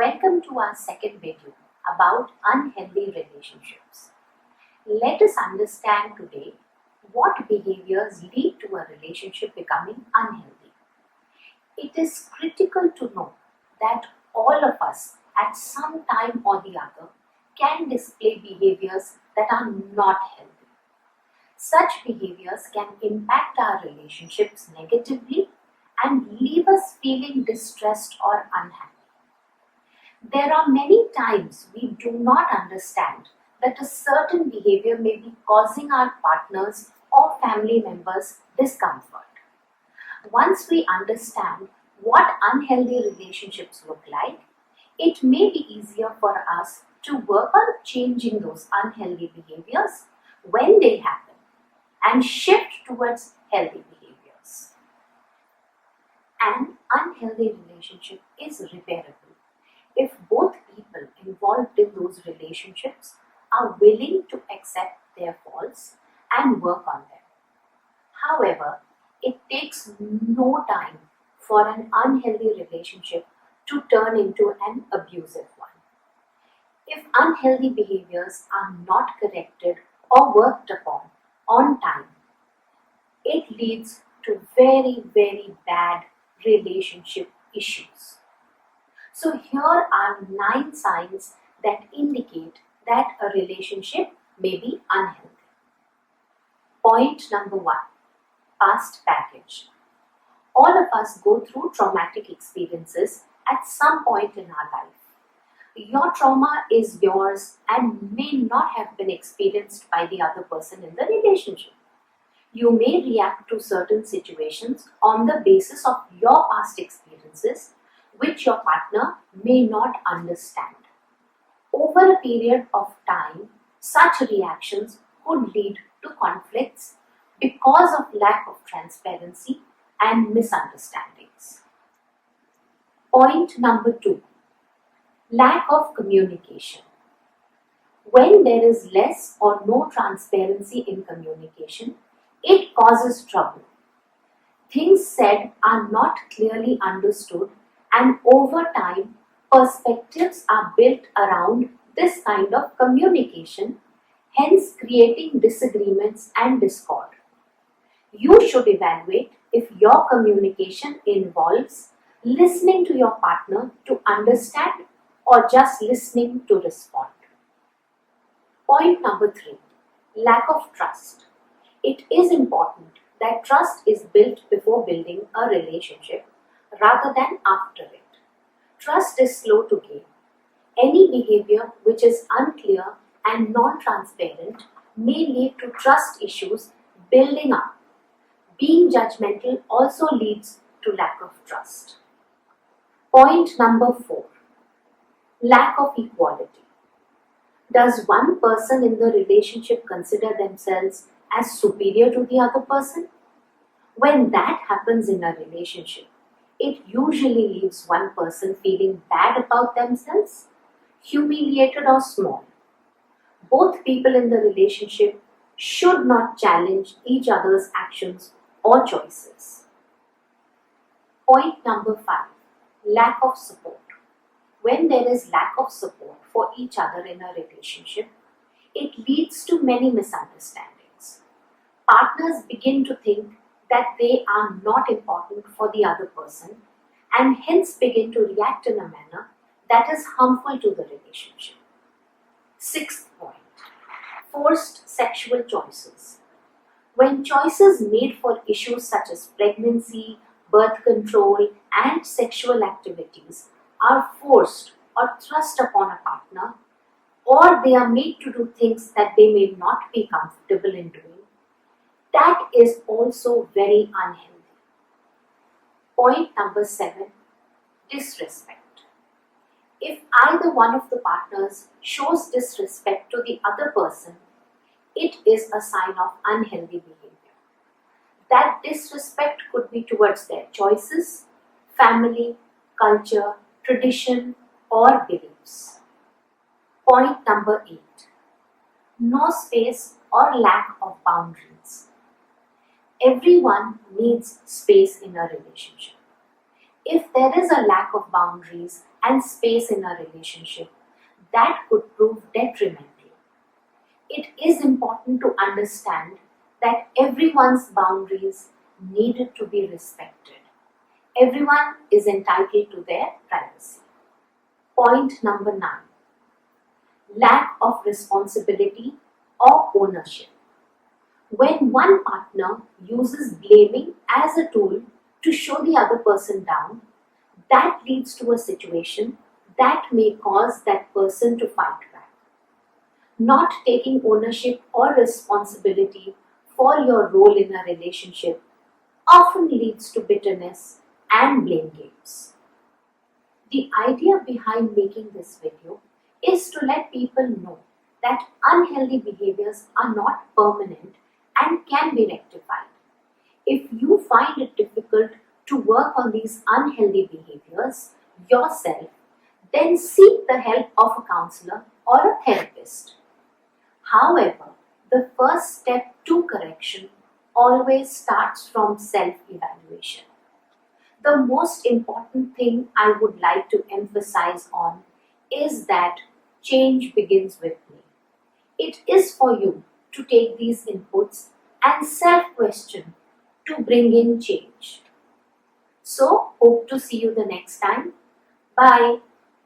Welcome to our second video about unhealthy relationships. Let us understand today what behaviors lead to a relationship becoming unhealthy. It is critical to know that all of us at some time or the other can display behaviors that are not healthy. Such behaviors can impact our relationships negatively and leave us feeling distressed or unhappy. There are many times we do not understand that a certain behavior may be causing our partners or family members discomfort. Once we understand what unhealthy relationships look like, it may be easier for us to work on changing those unhealthy behaviors when they happen and shift towards healthy behaviors. An unhealthy relationship is repairable if both people involved in those relationships are willing to accept their faults and work on them. However, it takes no time for an unhealthy relationship to turn into an abusive one. If unhealthy behaviors are not corrected or worked upon on time, it leads to very, very bad relationship issues. So here are 9 signs that indicate that a relationship may be unhealthy. Point number 1, past baggage. All of us go through traumatic experiences at some point in our life. Your trauma is yours and may not have been experienced by the other person in the relationship. You may react to certain situations on the basis of your past experiences, which your partner may not understand. Over a period of time, such reactions could lead to conflicts because of lack of transparency and misunderstandings. Point number 2, lack of communication. When there is less or no transparency in communication, it causes trouble. Things said are not clearly understood, and over time, perspectives are built around this kind of communication, hence creating disagreements and discord. You should evaluate if your communication involves listening to your partner to understand or just listening to respond. Point number 3, lack of trust. It is important that trust is built before building a relationship rather than after it. Trust is slow to gain. Any behavior which is unclear and non-transparent may lead to trust issues building up. Being judgmental also leads to lack of trust. Point number 4, lack of equality. Does one person in the relationship consider themselves as superior to the other person? When that happens in a relationship, it usually leaves one person feeling bad about themselves, humiliated or small. Both people in the relationship should not challenge each other's actions or choices. Point number 5, lack of support. When there is lack of support for each other in a relationship, it leads to many misunderstandings. Partners begin to think that they are not important for the other person and hence begin to react in a manner that is harmful to the relationship. 6th point, forced sexual choices. When choices made for issues such as pregnancy, birth control, and sexual activities are forced or thrust upon a partner, or they are made to do things that they may not be comfortable in doing, that is also very unhealthy. Point number 7, disrespect. If either one of the partners shows disrespect to the other person, it is a sign of unhealthy behavior. That disrespect could be towards their choices, family, culture, tradition, or beliefs. Point number 8, no space or lack of boundaries. Everyone needs space in a relationship. If there is a lack of boundaries and space in a relationship that could prove detrimental. It is important to understand that everyone's boundaries needed to be respected. Everyone is entitled to their privacy. Point number 9. Lack of responsibility or ownership. When one partner uses blaming as a tool to show the other person down, that leads to a situation that may cause that person to fight back. Not taking ownership or responsibility for your role in a relationship often leads to bitterness and blame games. The idea behind making this video is to let people know that unhealthy behaviors are not permanent and can be rectified. If you find it difficult to work on these unhealthy behaviors yourself, then seek the help of a counselor or a therapist. However, the first step to correction always starts from self-evaluation. The most important thing I would like to emphasize on is that change begins with me. It is for you to take these inputs and self-question to bring in change. So, hope to see you the next time. Bye.